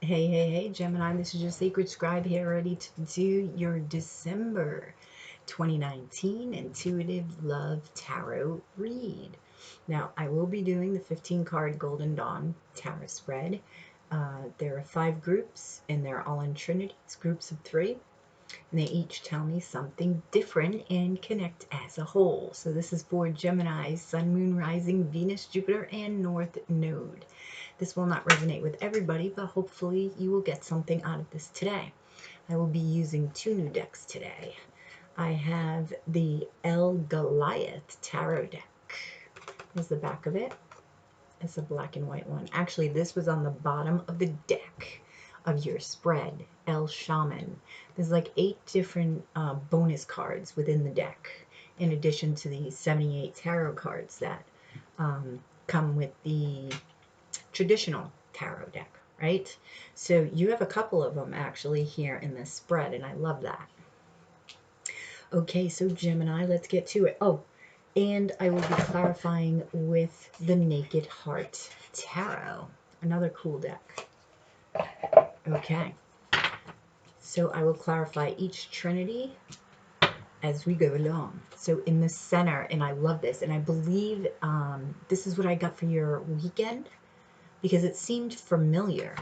Hey, Gemini, this is your Sacred Scribe here, ready to do your December 2019 Intuitive Love Tarot read. Now, I will be doing the 15-card Golden Dawn Tarot spread. There are 5 groups, and they're all in trinities, groups of 3. And they each tell me something different and connect as a whole. So this is for Gemini, Sun, Moon, Rising, Venus, Jupiter, and North Node. This will not resonate with everybody, but hopefully you will get something out of this today. I will be using 2 new decks today. I have the El Goliath Tarot deck. Here's the back of it. It's a black and white one. Actually, this was on the bottom of the deck of your spread, El Shaman. There's like 8 different bonus cards within the deck, in addition to the 78 tarot cards that come with the traditional tarot deck, right? So you have a couple of them actually here in this spread, and I love that. Okay, so Gemini, let's get to it. Oh, and I will be clarifying with the Naked Heart Tarot, another cool deck. Okay, so I will clarify each trinity as we go along. So in the center, and I love this, and I believe this is what I got for your weekend, because it seemed familiar.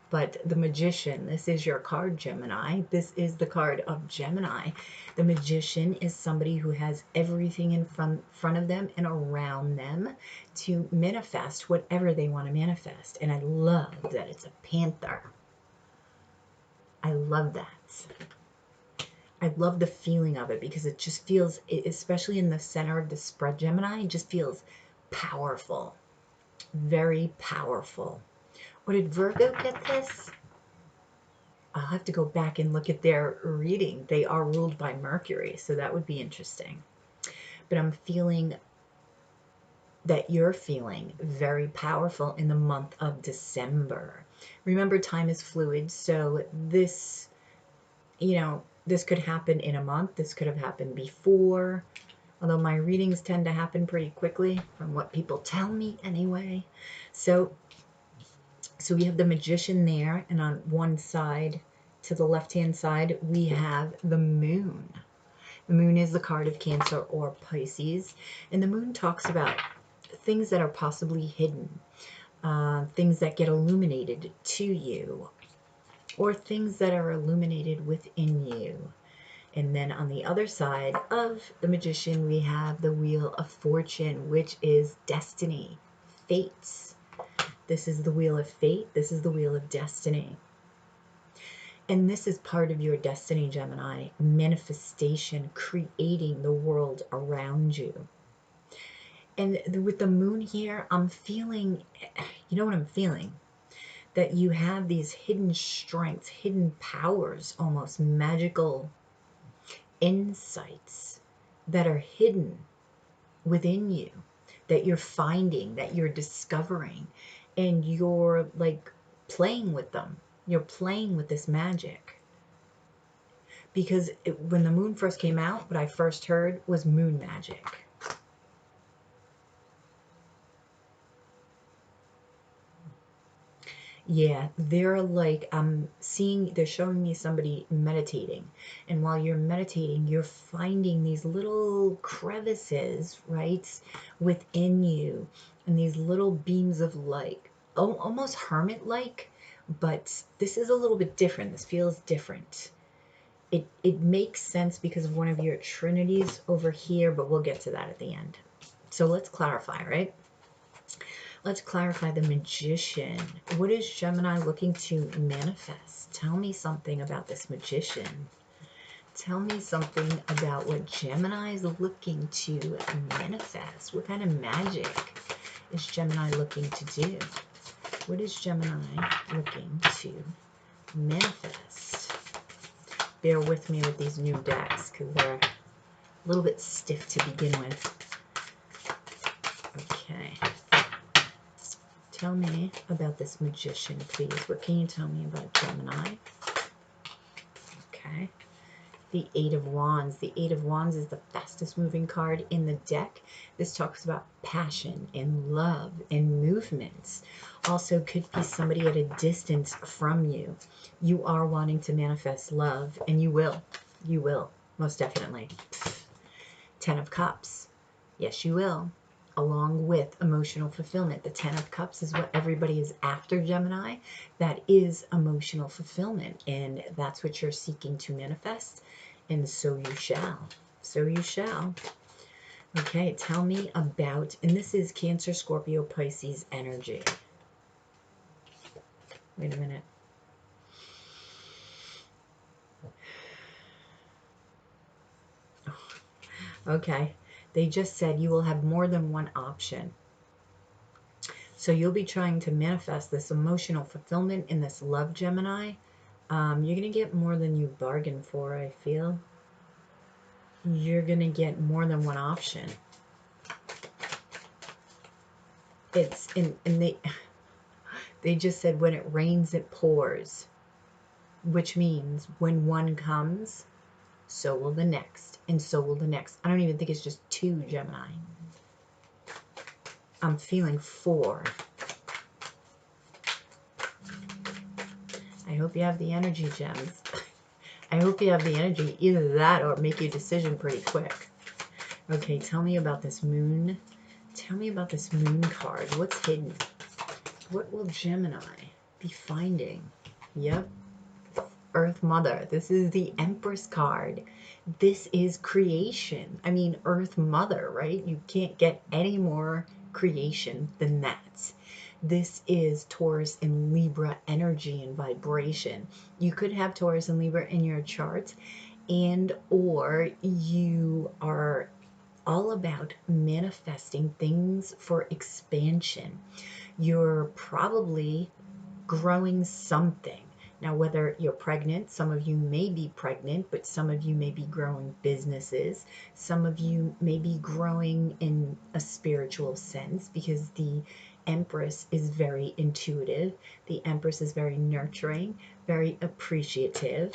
But the Magician, this is your card, Gemini. This is the card of Gemini. The Magician is somebody who has everything in front of them and around them to manifest whatever they want to manifest. And I love that it's a panther. I love that. I love the feeling of it, because it just feels, especially in the center of the spread, Gemini, it just feels powerful. Very powerful. Or did Virgo get this? I'll have to go back and look at their reading. They are ruled by Mercury, so that would be interesting. But I'm feeling that you're feeling very powerful in the month of December. Remember, time is fluid, so this, this could happen in a month. This could have happened before, although my readings tend to happen pretty quickly from what people tell me anyway. So we have the Magician there, and on one side, to the left-hand side, we have the Moon. The Moon is the card of Cancer or Pisces, and the Moon talks about things that are possibly hidden, things that get illuminated to you, or things that are illuminated within you. And then on the other side of the Magician, we have the Wheel of Fortune, which is destiny, fates. This is the Wheel of Fate. This is the Wheel of Destiny. And this is part of your destiny, Gemini. Manifestation, creating the world around you. And with the Moon here, I'm feeling, you know what I'm feeling? That you have these hidden strengths, hidden powers, almost magical insights that are hidden within you, that you're finding, that you're discovering, and you're like playing with them. You're playing with this magic. Because when the Moon first came out, what I first heard was moon magic. Yeah, they're like, they're showing me somebody meditating. And while you're meditating, you're finding these little crevices, right, within you, and these little beams of light, almost hermit-like, but this is a little bit different. This feels different. It makes sense because of one of your trinities over here, but we'll get to that at the end. So let's clarify, right? Let's clarify the Magician. What is Gemini looking to manifest? Tell me something about this Magician. Tell me something about what Gemini is looking to manifest. What kind of magic is Gemini looking to do? What is Gemini looking to manifest? Bear with me with these new decks because they're a little bit stiff to begin with. Okay. Tell me about this Magician, please. What can you tell me about Gemini? Okay. the Eight of Wands. The Eight of Wands is the fastest moving card in the deck. This talks about passion and love and movements. Also could be somebody at a distance from you. You are wanting to manifest love, and you will. You will, most definitely. Ten of Cups. Yes, you will. Along with emotional fulfillment. The Ten of Cups is what everybody is after, Gemini. That is emotional fulfillment, and that's what you're seeking to manifest, and so you shall. So you shall. Okay, tell me about, and this is Cancer, Scorpio, Pisces energy. Wait a minute. Okay, they just said you will have more than one option. So you'll be trying to manifest this emotional fulfillment in this love, Gemini. You're going to get more than you bargained for, I feel. You're going to get more than one option. It's, and they just said when it rains, it pours. Which means when one comes, so will the next, and so will the next. I don't even think it's just two, Gemini. I'm feeling 4. I hope you have the energy, gems. I hope you have the energy. Either that or make your decision pretty quick. Okay, tell me about this moon. Tell me about this moon card. What's hidden? What will Gemini be finding? Yep. Earth Mother. This is the Empress card. This is creation. I mean, Earth Mother, right? You can't get any more creation than that. This is Taurus and Libra energy and vibration. You could have Taurus and Libra in your chart, and or you are all about manifesting things for expansion. You're probably growing something. Now, whether you're pregnant, some of you may be pregnant, but some of you may be growing businesses. Some of you may be growing in a spiritual sense, because the Empress is very intuitive. The Empress is very nurturing, very appreciative.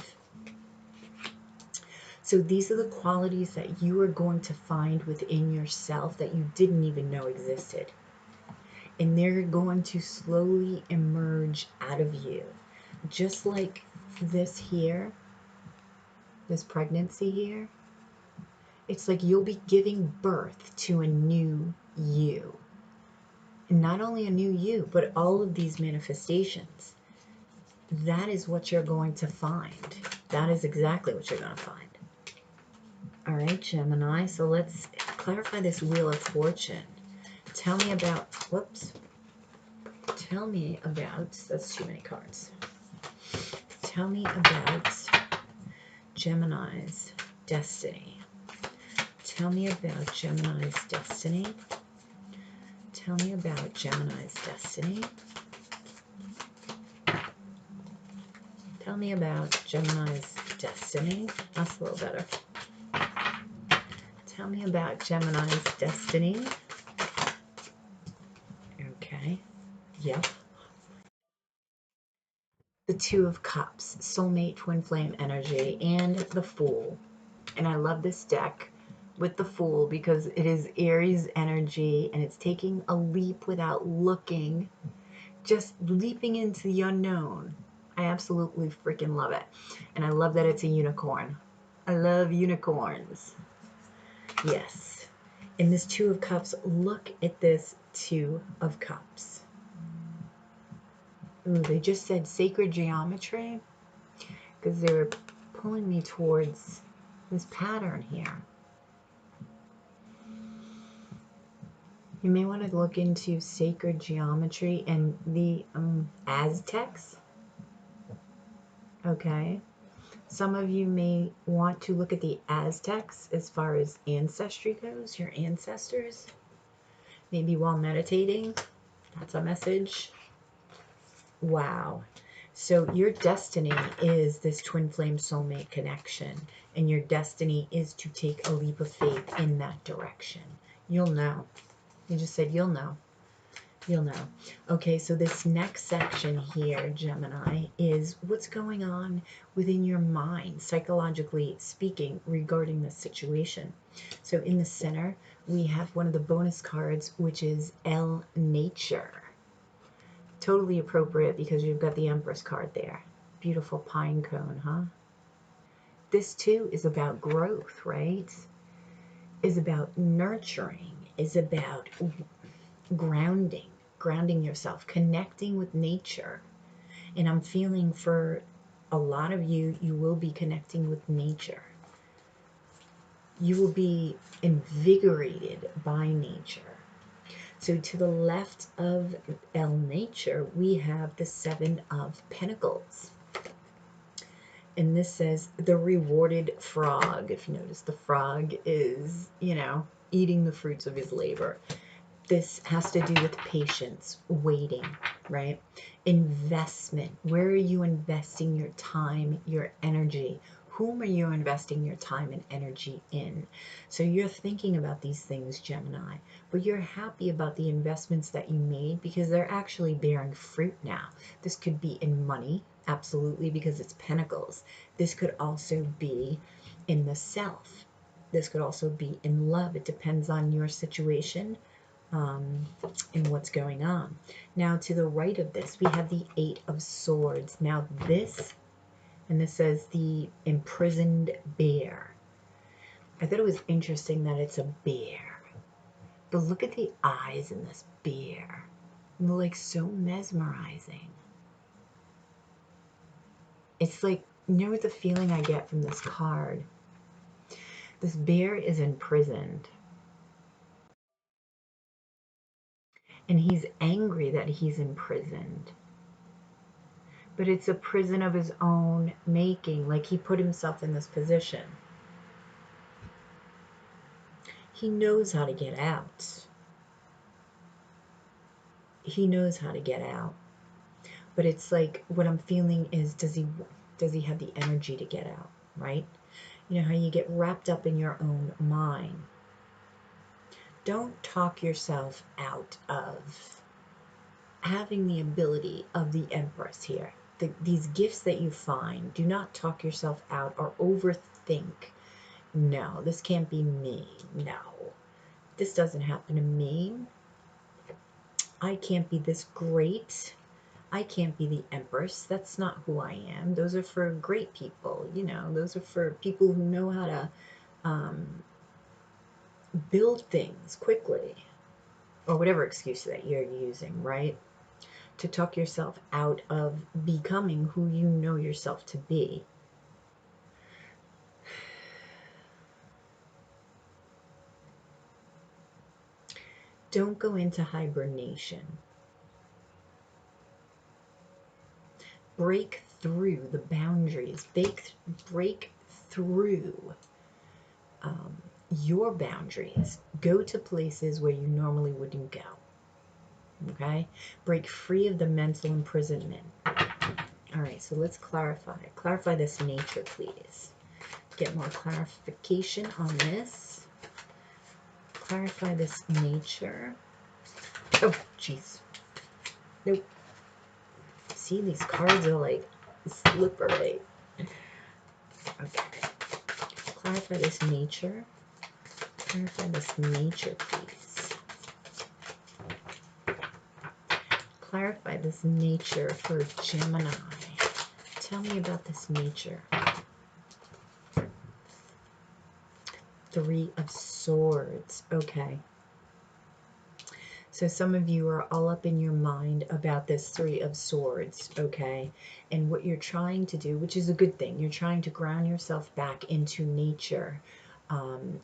So these are the qualities that you are going to find within yourself that you didn't even know existed. And they're going to slowly emerge out of you. Just like this here, this pregnancy here, it's like you'll be giving birth to a new you. And not only a new you, but all of these manifestations. That is what you're going to find. That is exactly what you're going to find. All right, Gemini, so let's clarify this Wheel of Fortune. Tell me about, whoops. Tell me about, that's too many cards. Tell me about Gemini's destiny. Tell me about Gemini's destiny. Tell me about Gemini's destiny. Tell me about Gemini's destiny. That's a little better. Tell me about Gemini's destiny. Okay. Yep. The Two of Cups, soulmate, twin flame energy, and the Fool. And I love this deck with the Fool because it is Aries energy, and it's taking a leap without looking, just leaping into the unknown. I absolutely freaking love it. And I love that it's a unicorn. I love unicorns. Yes. In this Two of Cups, look at this Two of Cups. Ooh, they just said sacred geometry because they were pulling me towards this pattern here. You may want to look into sacred geometry and the Aztecs. Okay. Some of you may want to look at the Aztecs as far as ancestry goes, your ancestors. Maybe while meditating. That's a message. Wow. So your destiny is this twin flame soulmate connection, and your destiny is to take a leap of faith in that direction. You'll know. You just said you'll know. You'll know. Okay, so this next section here, Gemini, is what's going on within your mind, psychologically speaking, regarding this situation. So in the center, we have one of the bonus cards, which is El Nature. Totally appropriate because you've got the Empress card there. Beautiful pine cone, huh? This too is about growth, right? Is about nurturing, is about grounding yourself, connecting with nature. And I'm feeling for a lot of you, you will be connecting with nature. You will be invigorated by nature. So to the left of El Nature, we have the Seven of Pentacles. And this says the rewarded frog. If you notice, the frog is, eating the fruits of his labor. This has to do with patience, waiting, right? Investment. Where are you investing your time, your energy? Whom are you investing your time and energy in? So you're thinking about these things, Gemini, but you're happy about the investments that you made because they're actually bearing fruit now. This could be in money, absolutely, because it's pentacles. This could also be in the self. This could also be in love. It depends on your situation. And what's going on. Now to the right of this, we have the Eight of Swords. Now this, and this says the imprisoned bear. I thought it was interesting that it's a bear. But look at the eyes in this bear. They're like so mesmerizing. It's like, you know the feeling I get from this card? This bear is imprisoned. And he's angry that he's imprisoned. But it's a prison of his own making. Like he put himself in this position. He knows how to get out. He knows how to get out. But it's like, what I'm feeling is, does he have the energy to get out, right? You know how you get wrapped up in your own mind. Don't talk yourself out of having the ability of the Empress here. These gifts that you find, do not talk yourself out or overthink. No, this can't be me. No, this doesn't happen to me. I can't be this great. I can't be the Empress. That's not who I am. Those are for great people, those are for people who know how to build things quickly, or whatever excuse that you're using, right? To talk yourself out of becoming who you know yourself to be. Don't go into hibernation. Break through the boundaries. Break through your boundaries. Go to places where you normally wouldn't go. Okay? Break free of the mental imprisonment. All right, so let's clarify. Clarify this nature, please. Get more clarification on this. Clarify this nature. Oh, jeez. Nope. See, these cards are like slippery. Okay. Clarify this nature. Clarify this nature, please. Clarify this nature for Gemini. Tell me about this nature. Three of Swords. Okay. So some of you are all up in your mind about this Three of Swords, okay? And what you're trying to do, which is a good thing, you're trying to ground yourself back into nature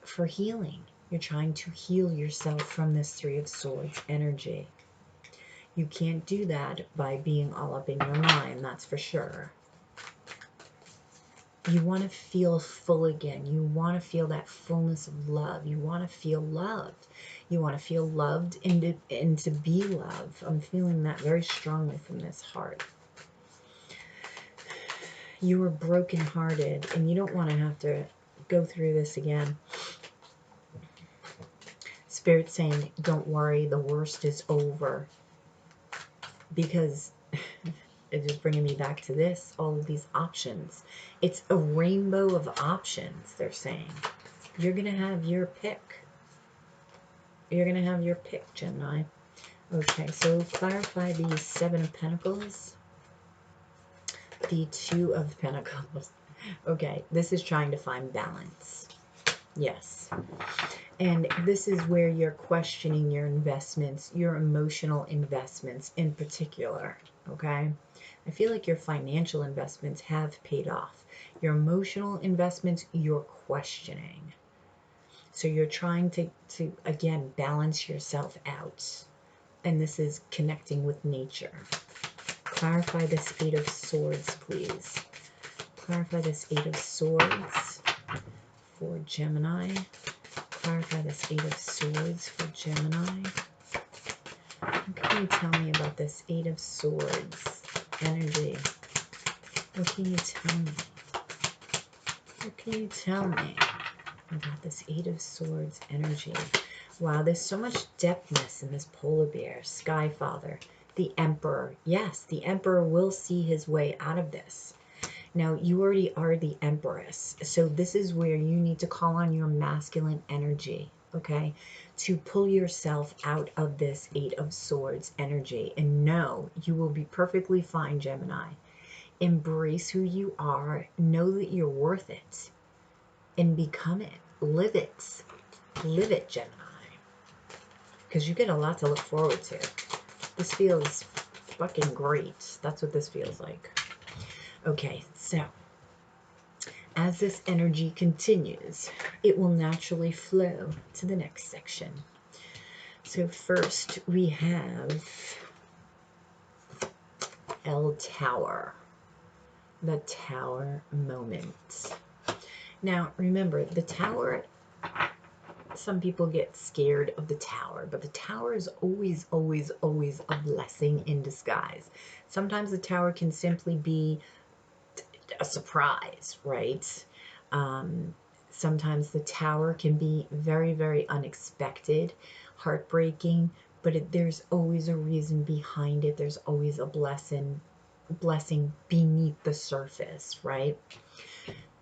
for healing. You're trying to heal yourself from this Three of Swords energy. You can't do that by being all up in your mind, that's for sure. You want to feel full again. You want to feel that fullness of love. You want to feel loved. You want to feel loved and to be loved. I'm feeling that very strongly from this heart. You were brokenhearted and you don't want to have to go through this again. Spirit saying, don't worry, the worst is over. because it's just bringing me back to this, all of these options. It's a rainbow of options, they're saying. You're going to have your pick. You're going to have your pick, Gemini. Okay, so clarify the Seven of Pentacles, the Two of Pentacles. Okay, this is trying to find balance. Yes. And this is where you're questioning your investments, your emotional investments in particular, okay? I feel like your financial investments have paid off. Your emotional investments, you're questioning. So you're trying to again, balance yourself out. And this is connecting with nature. Clarify this Eight of Swords, please. Clarify this Eight of Swords for Gemini. Clarify this Eight of Swords for Gemini. What can you tell me about this Eight of Swords energy? What can you tell me? What can you tell me about this Eight of Swords energy? Wow, there's so much depthness in this polar bear. Sky Father, the Emperor. Yes, the Emperor will see his way out of this. Now, you already are the Empress, so this is where you need to call on your masculine energy, okay, to pull yourself out of this Eight of Swords energy. And know you will be perfectly fine, Gemini. Embrace who you are. Know that you're worth it. And become it. Live it. Live it, Gemini. Because you get a lot to look forward to. This feels fucking great. That's what this feels like. Okay, so as this energy continues, it will naturally flow to the next section. So first we have El Tower, the Tower moment. Now remember, the Tower, some people get scared of the Tower, but the Tower is always, always, always a blessing in disguise. Sometimes the Tower can simply be a surprise, right? Sometimes the Tower can be very, very unexpected, heartbreaking, but there's always a reason behind it. There's always a blessing beneath the surface, right?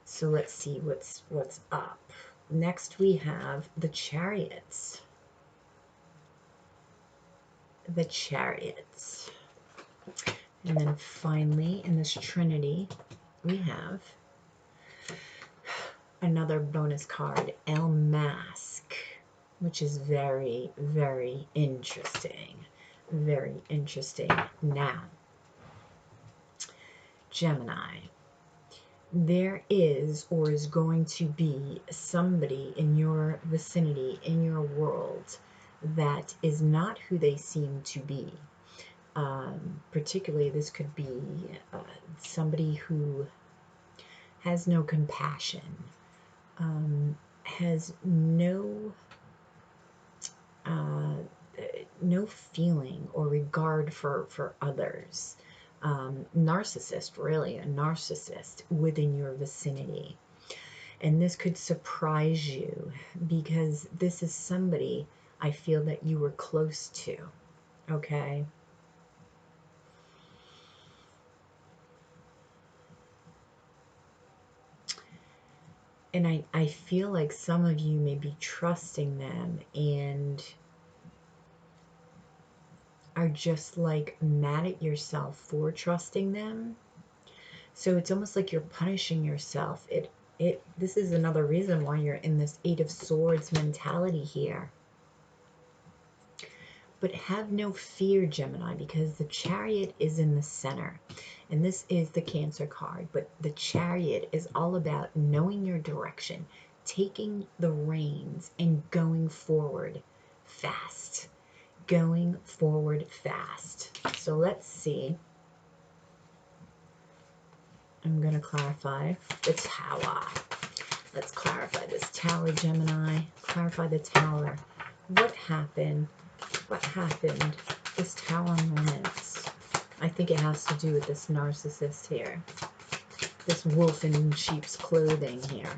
So let's see what's up. Next we have the Chariots. The Chariots. And then finally, in this Trinity, we have another bonus card, El Mask, which is very, very interesting. Very interesting. Now, Gemini, there is or is going to be somebody in your vicinity, in your world, that is not who they seem to be. Particularly, this could be somebody who has no compassion, has no feeling or regard for others. Narcissist, really, a narcissist within your vicinity. And this could surprise you because this is somebody I feel that you were close to, okay? And I feel like some of you may be trusting them and are just like mad at yourself for trusting them. So it's almost like you're punishing yourself. This is another reason why you're in this Eight of Swords mentality here. But have no fear, Gemini, because the Chariot is in the center. And this is the Cancer card. But the Chariot is all about knowing your direction, taking the reins, and going forward fast. Going forward fast. So let's see. I'm going to clarify the Tower. Let's clarify this Tower, Gemini. Clarify the Tower. What happened? What happened? This Tower moment. I think it has to do with this narcissist here. This wolf in sheep's clothing here.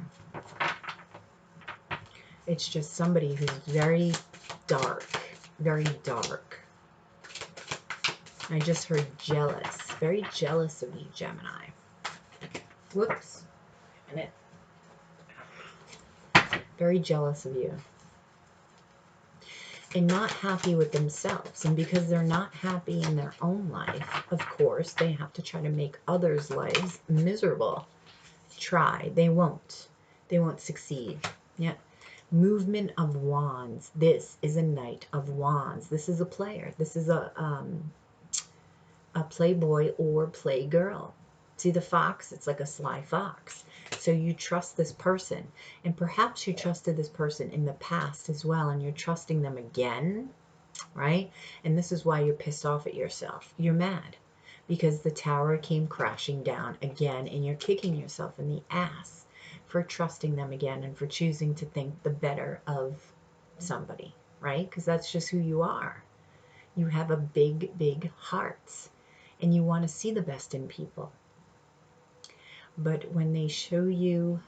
It's just somebody who's very dark. Very dark. I just heard jealous. Very jealous of you, Gemini. Whoops. A minute. Very jealous of you. And not happy with themselves. And because they're not happy in their own life, of course, they have to try to make others' lives miserable. Try. They won't. They won't succeed. Yeah. Movement of Wands. This is a Knight of Wands. This is a player. This is a playboy or playgirl. See the fox? It's like a sly fox. So you trust this person, and perhaps you trusted this person in the past as well, and you're trusting them again, right? And this is why you're pissed off at yourself. You're mad because the tower came crashing down again, and you're kicking yourself in the ass for trusting them again and for choosing to think the better of somebody, right? Because that's just who you are. You have a big, big heart, and you want to see the best in people. But when they show you,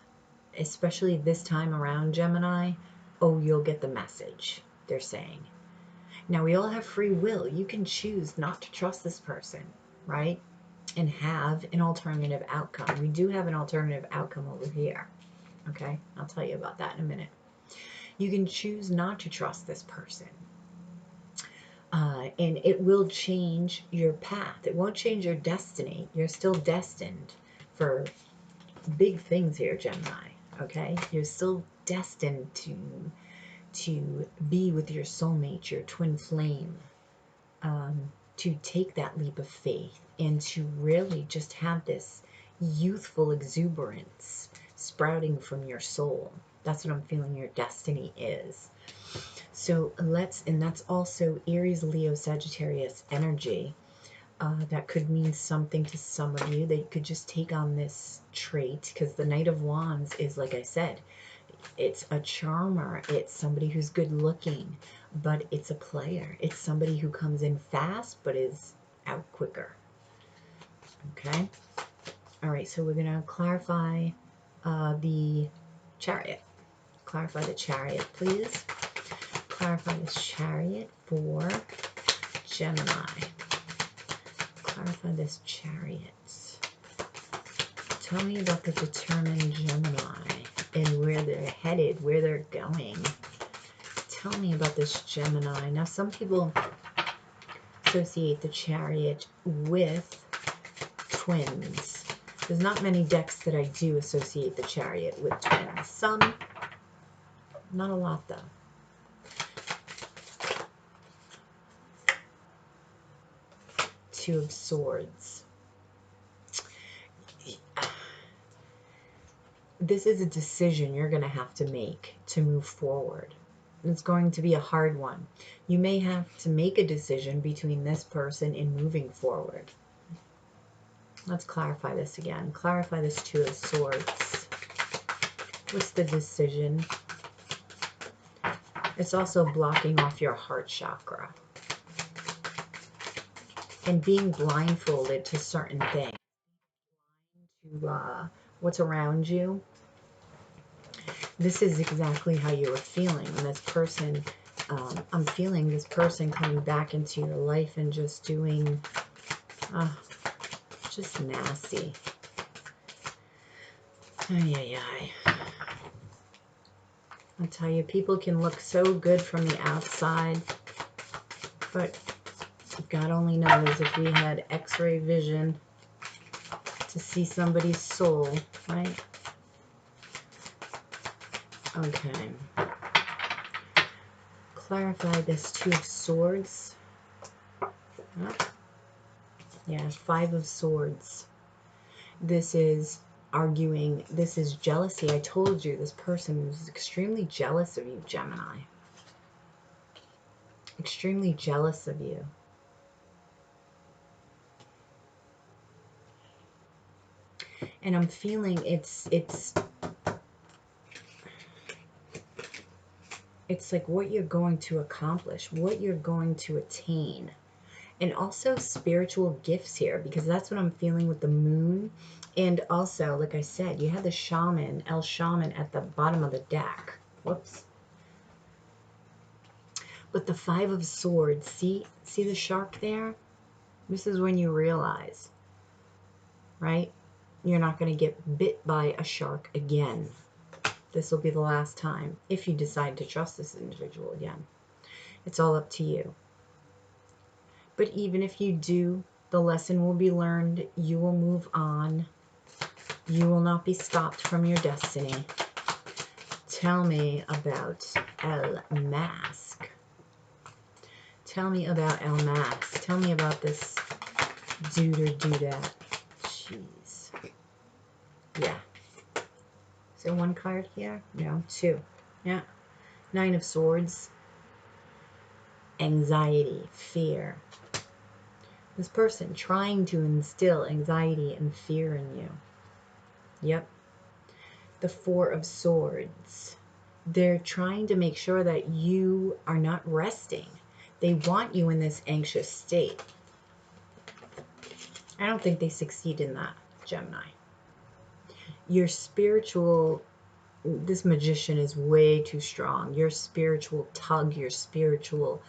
especially this time around, Gemini, oh, you'll get the message they're saying. Now, we all have free will. You can choose not to trust this person, right? And have an alternative outcome. We do have an alternative outcome over here, okay? I'll tell you about that in a minute. You can choose not to trust this person. And it will change your path. It won't change your destiny. You're still destined for big things here, Gemini, okay? You're still destined to be with your soulmate, your twin flame, to take that leap of faith and to really just have this youthful exuberance sprouting from your soul. That's what I'm feeling your destiny is. So and that's also Aries, Leo, Sagittarius energy. That could mean something to some of you. They could just take on this trait because the Knight of Wands is, like I said, it's a charmer. It's somebody who's good looking, but it's a player. It's somebody who comes in fast but is out quicker. Okay? All right, so we're going to clarify the Chariot. Clarify the Chariot, please. Clarify this Chariot for Gemini. Clarify this Chariot. Tell me about the determined Gemini and where they're headed, where they're going. Tell me about this Gemini. Now, some people associate the Chariot with twins. There's not many decks that I do associate the Chariot with twins. Some, not a lot though. Two of Swords. This is a decision you're going to have to make to move forward. It's going to be a hard one. You may have to make a decision between this person and moving forward. Let's clarify this again. Clarify this Two of Swords. What's the decision? It's also blocking off your heart chakra and being blindfolded to certain things, to what's around you. This is exactly how you were feeling. And this person, I'm feeling this person coming back into your life and just doing, just nasty. Ay, ay, ay. I'll tell you, people can look so good from the outside, but God only knows if we had X-ray vision to see somebody's soul, right? Okay. Clarify this Two of Swords. Yeah, Five of Swords. This is arguing. This is jealousy. I told you this person is extremely jealous of you, Gemini. Extremely jealous of you. And I'm feeling it's like what you're going to accomplish, what you're going to attain. And also spiritual gifts here, because that's what I'm feeling with the moon. And also, like I said, you have the shaman, El Shaman, at the bottom of the deck. Whoops. But the Five of Swords, see the shark there? This is when you realize, right? You're not going to get bit by a shark again. This will be the last time if you decide to trust this individual again. It's all up to you. But even if you do, the lesson will be learned. You will move on. You will not be stopped from your destiny. Tell me about El Mask. Tell me about El Mask. Tell me about this dude or dudette. Jeez. Yeah. Is there one card here? No, two. Yeah. Nine of Swords. Anxiety, fear. This person trying to instill anxiety and fear in you. Yep. The Four of Swords. They're trying to make sure that you are not resting. They want you in this anxious state. I don't think they succeed in that, Gemini. Your spiritual, this magician is way too strong. Your spiritual tug, your spiritual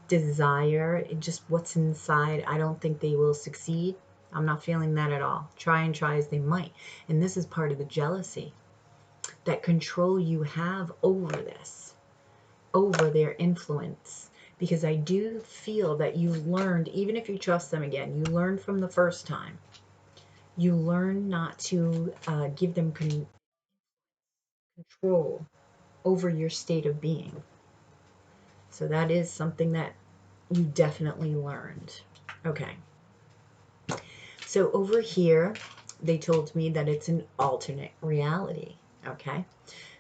desire, just what's inside, I don't think they will succeed. I'm not feeling that at all. Try and try as they might. And this is part of the jealousy, that control you have over this, over their influence. Because I do feel that you've learned, even if you trust them again, you learned from the first time. You learn not to give them control over your state of being. So that is something that you definitely learned. Okay. So over here, they told me that it's an alternate reality. Okay.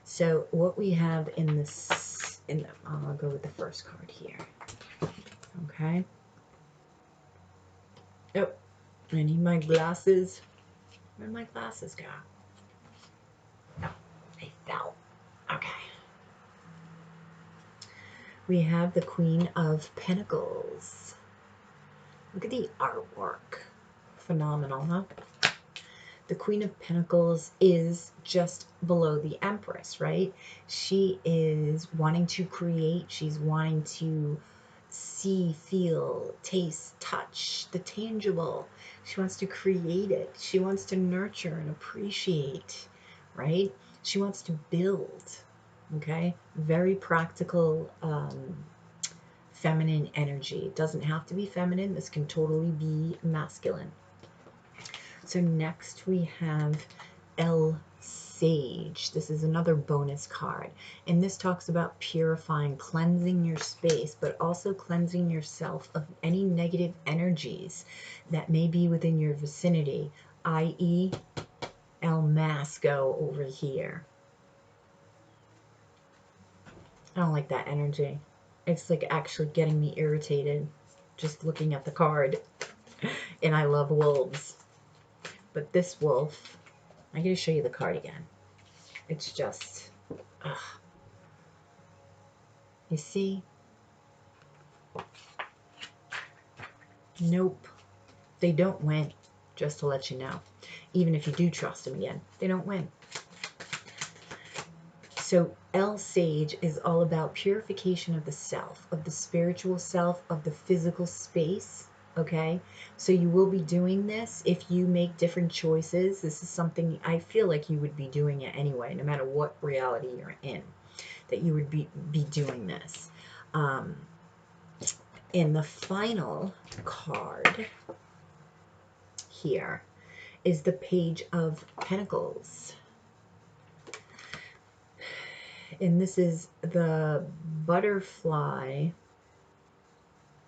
So what we have in this, I'll go with the first card here. Okay. Oh, I need my glasses. Where'd my glasses go? No, they fell. Okay. We have the Queen of Pentacles. Look at the artwork. Phenomenal, huh? The Queen of Pentacles is just below the Empress, right? She is wanting to create. She's wanting to see, feel, taste, touch, the tangible. She wants to create it. She wants to nurture and appreciate, right? She wants to build, okay? Very practical, feminine energy. It doesn't have to be feminine. This can totally be masculine. So next we have El Sage. This is another bonus card. And this talks about purifying, cleansing your space, but also cleansing yourself of any negative energies that may be within your vicinity, i.e. El Masco over here. I don't like that energy. It's like actually getting me irritated just looking at the card. And I love wolves. But this wolf, I'm going to show you the card again. It's just, ugh. You see? Nope. They don't win, just to let you know. Even if you do trust them again, they don't win. So El Sage is all about purification of the self, of the spiritual self, of the physical space. Okay, so you will be doing this if you make different choices. This is something I feel like you would be doing it anyway, no matter what reality you're in, that you would be doing this. In the final card here is the Page of Pentacles. And this is the butterfly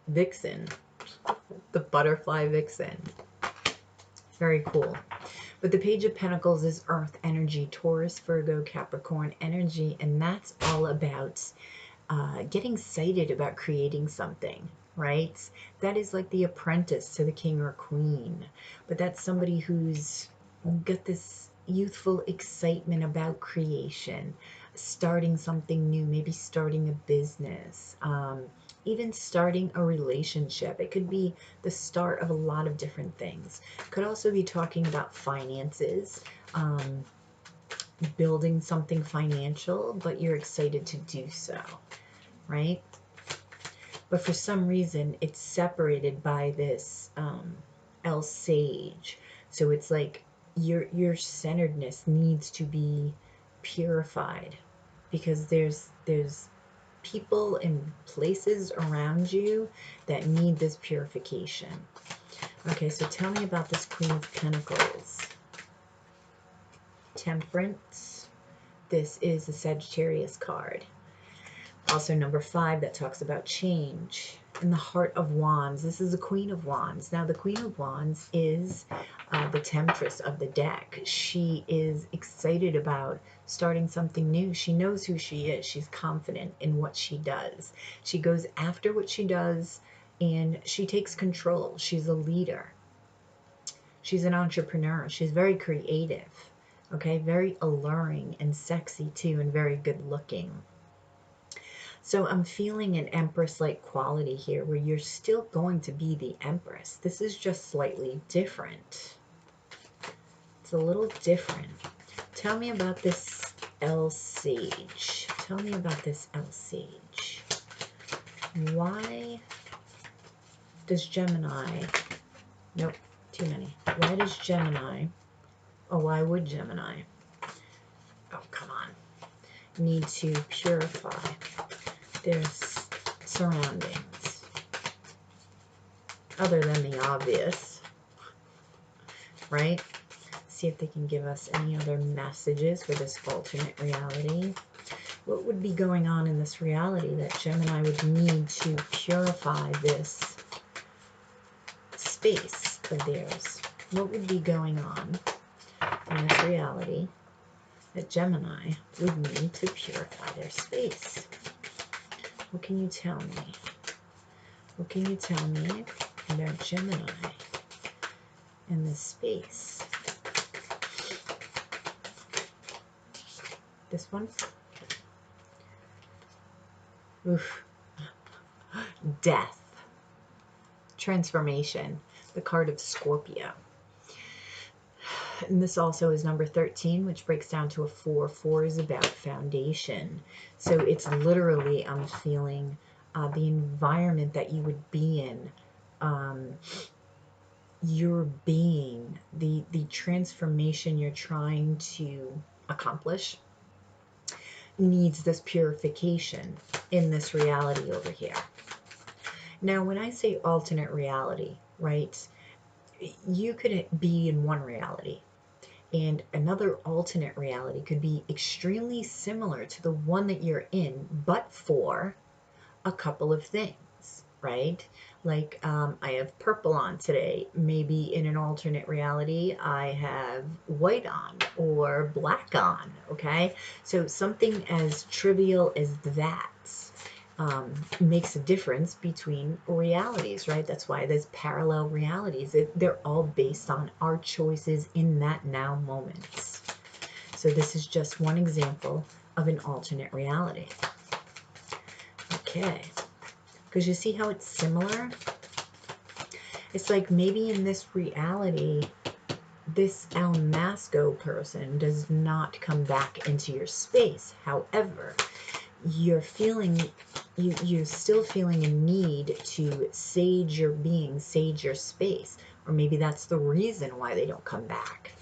vixen. The butterfly vixen. Very cool. But the Page of Pentacles is Earth energy, Taurus, Virgo, Capricorn energy, and that's all about getting excited about creating something, right? That is like the apprentice to the king or queen. But that's somebody who's got this youthful excitement about creation, starting something new, maybe starting a business, even starting a relationship. It could be the start of a lot of different things. Could also be talking about finances, building something financial, but you're excited to do so, right? but for some reason it's separated by this L sage. So it's like your centeredness needs to be purified, because there's people and places around you that need this purification. Okay, so tell me about this Queen of Pentacles. Temperance. This is a Sagittarius card. Also number 5, that talks about change. In the Heart of Wands, this is the Queen of Wands. Now the Queen of Wands is the Temptress of the deck. She is excited about starting something new. She knows who she is. She's confident in what she does. She goes after what she does, and she takes control. She's a leader. She's an entrepreneur. She's very creative, okay? Very alluring and sexy too, and very good looking. So I'm feeling an Empress-like quality here, where you're still going to be the Empress. This is just slightly different. It's a little different. Tell me about this L Sage. Tell me about this L Sage. Why does Gemini... Nope, too many. Why does Gemini... Oh, why would Gemini... Oh, come on. Need to purify their surroundings, other than the obvious, right? See if they can give us any other messages for this alternate reality. What would be going on in this reality that Gemini would need to purify this space of theirs? What would be going on in this reality that Gemini would need to purify their space? What can you tell me? What can you tell me about Gemini in this space? This one? Oof. Death. Transformation. The card of Scorpio. And this also is number 13, which breaks down to a 4. 4 is about foundation. So it's literally, I'm feeling the environment that you would be in, your being, the transformation you're trying to accomplish needs this purification in this reality over here. Now, when I say alternate reality, right, you could be in one reality, and another alternate reality could be extremely similar to the one that you're in, but for a couple of things, right? Like, I have purple on today. Maybe in an alternate reality, I have white on or black on, okay? So something as trivial as that makes a difference between realities, right? That's why there's parallel realities. They're all based on our choices in that now moment. So this is just one example of an alternate reality. Okay, because you see how it's similar? It's like maybe in this reality, this El Masco person does not come back into your space. However, you're still feeling a need to sage your being, sage your space. Or maybe that's the reason why they don't come back,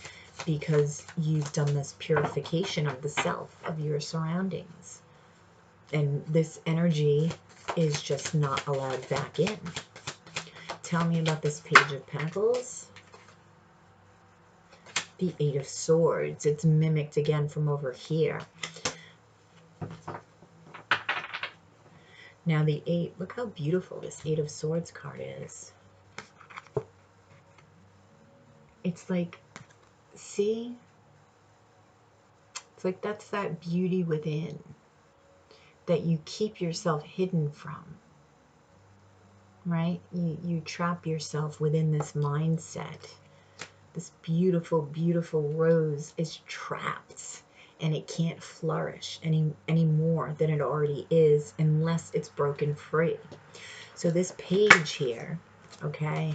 because you've done this purification of the self, of your surroundings. And this energy is just not allowed back in. Tell me about this Page of Pentacles. The 8 of Swords. It's mimicked again from over here. Now the 8, look how beautiful this 8 of Swords card is. It's like, see? It's like that's that beauty within that you keep yourself hidden from, right? You trap yourself within this mindset. This beautiful, beautiful rose is trapped, and it can't flourish any more than it already is unless it's broken free. So this page here, okay,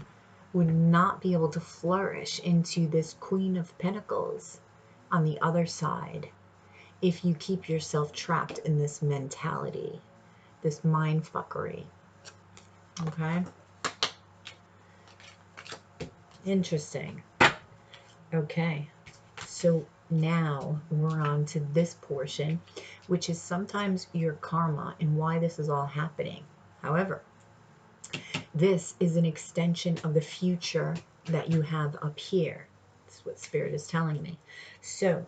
would not be able to flourish into this Queen of Pentacles on the other side if you keep yourself trapped in this mentality, this mind fuckery. Okay. Interesting. Okay. So now we're on to this portion, which is sometimes your karma and why this is all happening. However, this is an extension of the future that you have up here. That's what Spirit is telling me. So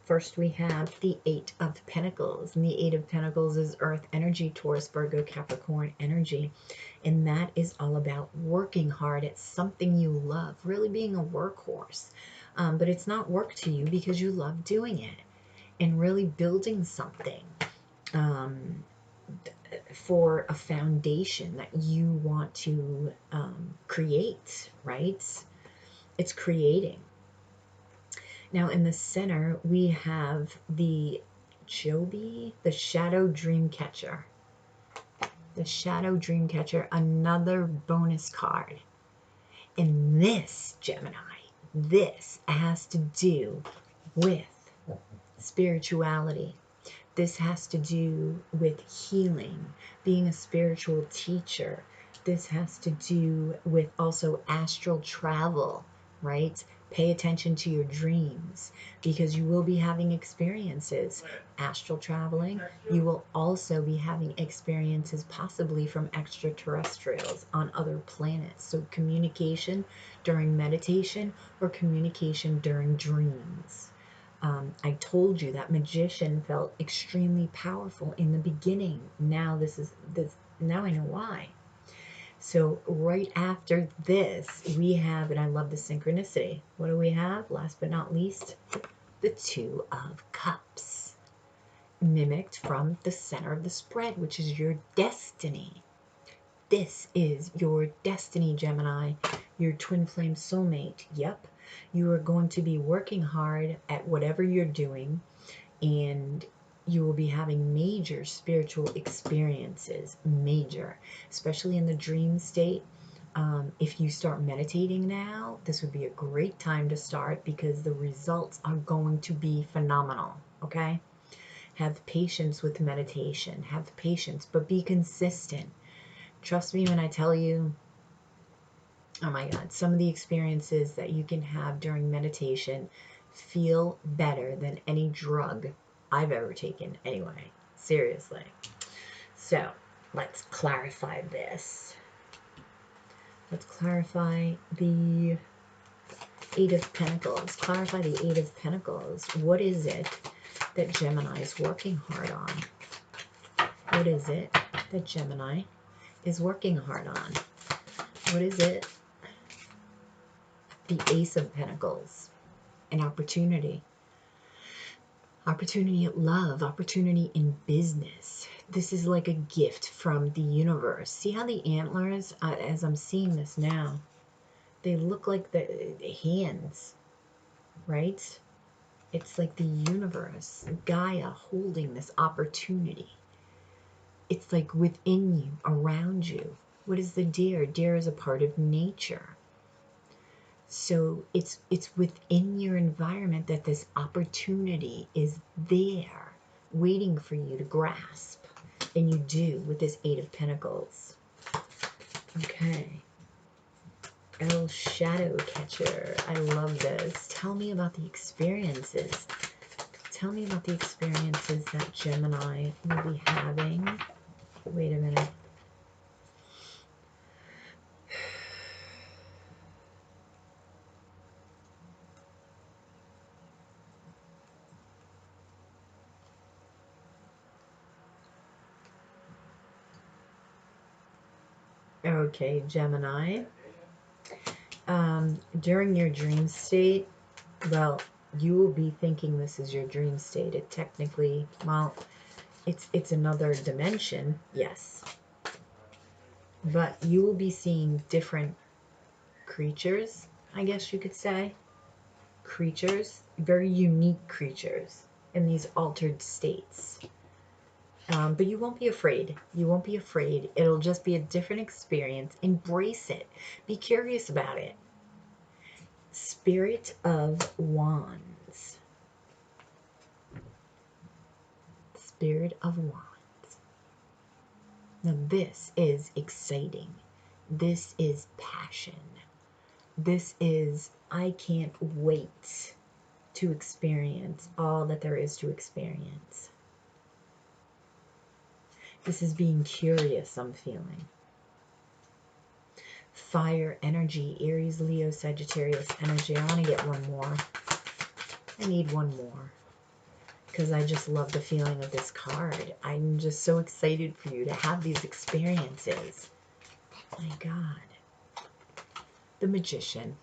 first we have the Eight of Pentacles. And the Eight of Pentacles is Earth energy, Taurus, Virgo, Capricorn energy. And that is all about working hard at something you love, really being a workhorse. But it's not work to you because you love doing it and really building something for a foundation that you want to create, right? It's creating. Now in the center, we have the Joby, the Shadow Dream Catcher. The Shadow Dream Catcher, another bonus card. And this, Gemini, this has to do with spirituality. This has to do with healing, being a spiritual teacher. This has to do with also astral travel, right? Pay attention to your dreams because you will be having experiences. Astral traveling, you will also be having experiences possibly from extraterrestrials on other planets. So communication during meditation or communication during dreams. I told you that magician felt extremely powerful in the beginning. Now now I know why. So right after this, we have, and I love the synchronicity. What do we have? Last but not least, the Two of Cups, mimicked from the center of the spread, which is your destiny. This is your destiny, Gemini, your twin flame soulmate. Yep. You are going to be working hard at whatever you're doing, and you will be having major spiritual experiences, major, especially in the dream state. If you start meditating now, this would be a great time to start because the results are going to be phenomenal, okay? Have patience with meditation. Have patience, but be consistent. Trust me when I tell you, oh my God, some of the experiences that you can have during meditation feel better than any drug I've ever taken anyway. Seriously. So let's clarify this. Let's clarify the Eight of Pentacles. Clarify the Eight of Pentacles. What is it that Gemini is working hard on? What is it that Gemini is working hard on? What is it? The Ace of Pentacles. An opportunity. Opportunity at love. Opportunity in business. This is like a gift from the universe. See how the antlers, as I'm seeing this now, they look like the hands, right? It's like the universe, Gaia holding this opportunity. It's like within you, around you. What is the deer? Deer is a part of nature. So it's within your environment that this opportunity is there, waiting for you to grasp. And you do with this Eight of Pentacles. Okay. El Shadow Catcher. I love this. Tell me about the experiences. Tell me about the experiences that Gemini will be having. Wait a minute. Okay, Gemini. During your dream state, well, you will be thinking this is your dream state. It technically, well, it's another dimension, yes. But you will be seeing different creatures, I guess you could say. Creatures, very unique creatures in these altered states. But you won't be afraid. You won't be afraid. It'll just be a different experience. Embrace it. Be curious about it. Spirit of Wands. Spirit of Wands. Now this is exciting. This is passion. This is, I can't wait to experience all that there is to experience. This is being curious, I'm feeling. Fire energy, Aries, Leo, Sagittarius energy. I want to get one more. I need one more because I just love the feeling of this card. I'm just so excited for you to have these experiences. My God. The Magician.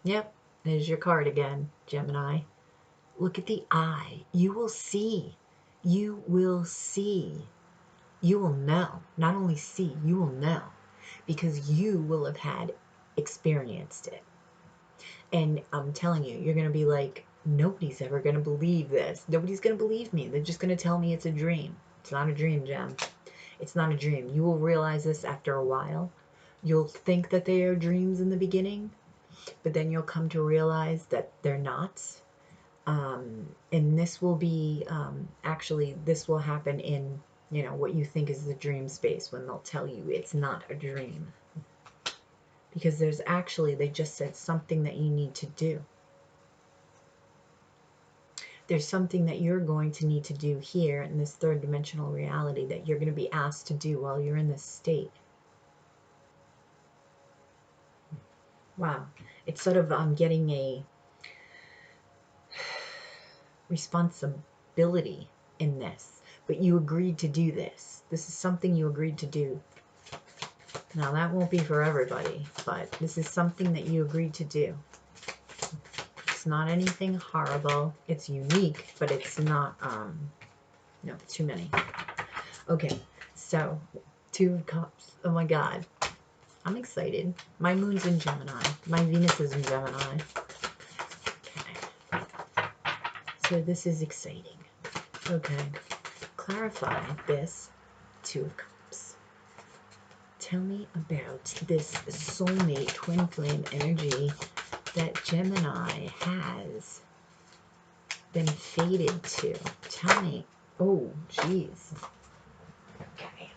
Yep, there's your card again, Gemini. Look at the eye. You will see. You will see. You will know. Not only see, you will know. Because you will have had experienced it. And I'm telling you, you're going to be like, nobody's ever going to believe this. Nobody's going to believe me. They're just going to tell me it's a dream. It's not a dream, Gem. It's not a dream. You will realize this after a while. You'll think that they are dreams in the beginning, but then you'll come to realize that they're not. And this will be, actually, this will happen in, you know, what you think is the dream space when they'll tell you it's not a dream. Because there's actually, they just said something that you need to do. There's something that you're going to need to do here in this third dimensional reality that you're going to be asked to do while you're in this state. Wow. It's sort of getting a responsibility in this. But you agreed to do this. This is something you agreed to do. Now, that won't be for everybody, but this is something that you agreed to do. It's not anything horrible. It's unique, but it's not, no, too many. Okay, so, Two of Cups. Oh my God. I'm excited. My moon's in Gemini. My Venus is in Gemini. Okay. So this is exciting. Okay. Clarify this Two of Cups. Tell me about this soulmate twin flame energy that Gemini has been fated to. Tell me. Oh, jeez. Okay.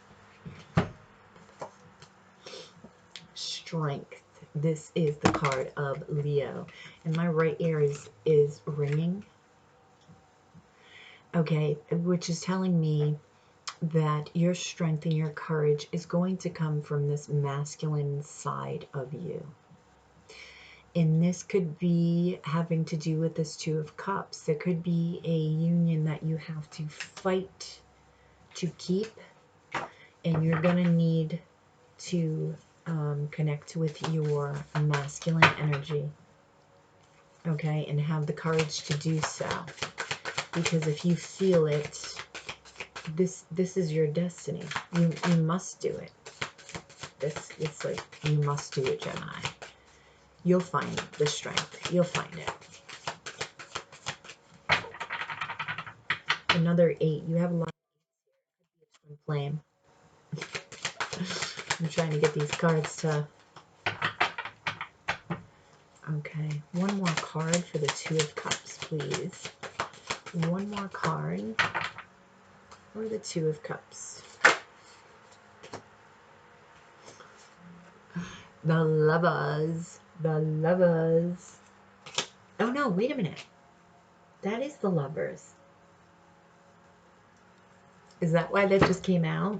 Strength. This is the card of Leo. And my right ear is ringing. Okay, which is telling me that your strength and your courage is going to come from this masculine side of you. And this could be having to do with this Two of Cups. There could be a union that you have to fight to keep, and you're going to need to connect with your masculine energy, okay, and have the courage to do so. Because if you feel it, this is your destiny. You must do it. It's like you must do it, Gemini. You'll find the strength. You'll find it. Another 8. You have a lot of twin flame. I'm trying to get these cards to... Okay. One more card for the Two of Cups, please. One more card for the Two of Cups. The Lovers. The Lovers. Oh, no. Wait a minute. That is the Lovers. Is that why that just came out?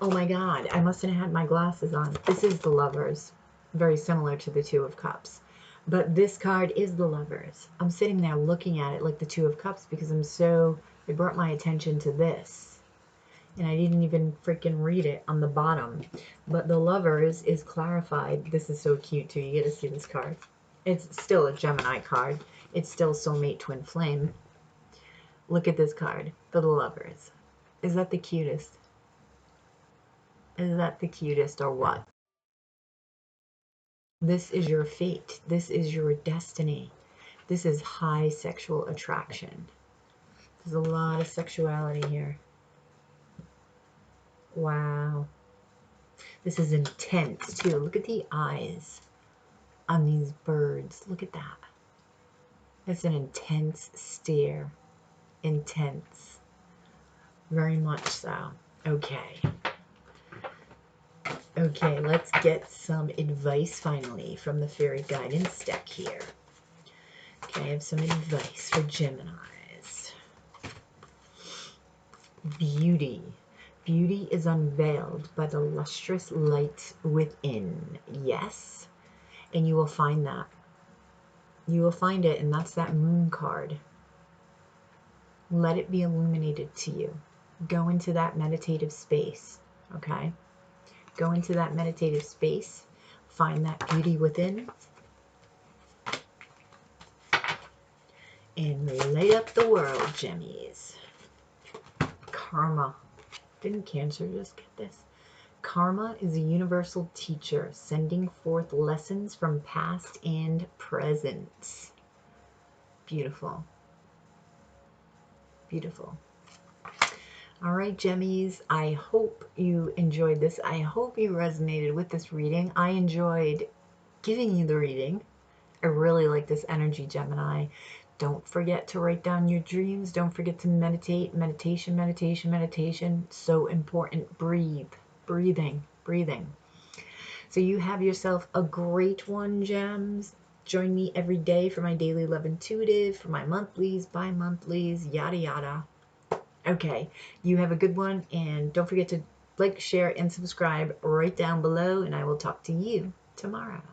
Oh my God, I mustn't have had my glasses on. This is the Lovers. Very similar to the Two of Cups. But this card is the Lovers. I'm sitting there looking at it like the Two of Cups because it brought my attention to this. And I didn't even freaking read it on the bottom. But the Lovers is clarified. This is so cute too. You get to see this card. It's still a Gemini card. It's still Soulmate Twin Flame. Look at this card for the Lovers. Is that the cutest? Is that the cutest or what? This is your fate. This is your destiny. This is high sexual attraction. There's a lot of sexuality here. Wow. This is intense too. Look at the eyes on these birds. Look at that. It's an intense stare. Intense. Very much so. Okay. Okay, let's get some advice finally from the fairy guidance deck here. Okay, I have some advice for Geminis. Beauty. Beauty is unveiled by the lustrous light within. Yes, and you will find that. You will find it, and that's that moon card. Let it be illuminated to you. Go into that meditative space, okay? Go into that meditative space. Find that beauty within. And light up the world, Gemmies. Karma. Didn't Cancer just get this? Karma is a universal teacher, sending forth lessons from past and present. Beautiful. Beautiful. All right, Gemmies, I hope you enjoyed this. I hope you resonated with this reading. I enjoyed giving you the reading. I really like this energy, Gemini. Don't forget to write down your dreams. Don't forget to meditate. Meditation, meditation, meditation. So important. Breathe. Breathing. Breathing. So you have yourself a great one, Gems. Join me every day for my daily love intuitive, for my monthlies, bi-monthlies, yada yada. Okay, you have a good one, and don't forget to like, share, and subscribe right down below, and I will talk to you tomorrow.